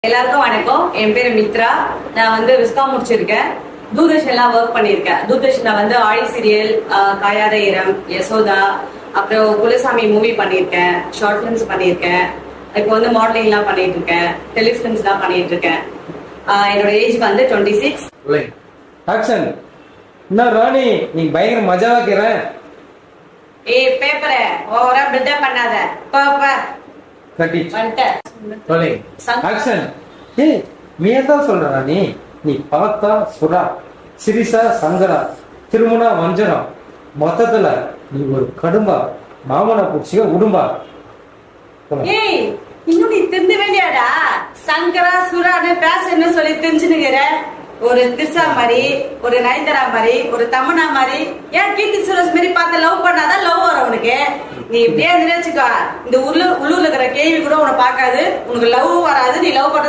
எல்லாருக்கும் வணக்கம். என் பேரு மித்ரா. நான் வந்து விஸ்காம் முடிச்சிருக்கேன். தூர்தர்ஷன்லாம் ஒர்க் பண்ணியிருக்கேன். தூர்தர்ஷன்ல வந்து ஆழி சீரியல், காயாத இரம், யசோதா, அப்புறம் குலசாமி மூவி பண்ணியிருக்கேன். ஷார்ட் பிலிம்ஸ் பண்ணியிருக்கேன். இப்போ வந்து மாடலிங்லாம் பண்ணிட்டு இருக்கேன். டெலிஃபிலிம்ஸ் தான் பண்ணிட்டு இருக்கேன். என்னோட ஏஜ் வந்து 26. ஆக்ஷன். என்ன ராணி, நீ பயங்கர மஜாவா இருக்கிற. ஏய் பேப்பரே, ஓவரா பில்டப் பண்ணாத. பாப்பா கட்டி வந்துட்டேன். ஆக்ஷன். ஏய் மீதான் சொல்ற ராணி, நீ பார்த்தா சுறா, சிரிசா சங்கரா, திருமணா வஞ்சனம், மொத்தத்துல நீ ஒரு கடும்பா, மாமனா பூச்சிக உடும்பா. ஏய் இன்னும் நீ திருந்து வேண்டியாடா. சங்கரா சுரான்னு பேச என்ன சொல்லி தெரிஞ்சுனுங்கிற. ஒரு திரிசா மாதிரி, ஒரு நயன்தாரா மாதிரி, ஒரு தமன்னா மாதிரி, ஏன் கீர்த்தி சுரேஷ் மாதிரி பார்த்து லவ் பண்ணாதான் லவ் வரும் உனக்கு. நீ இப்படியே நினைச்சுக்கோ, இந்த உள்ளூர்ல இருக்கிற கேள்வி கூட உனக்கு பார்க்காது, உனக்கு லவ் வராது, நீ லவ் பண்றது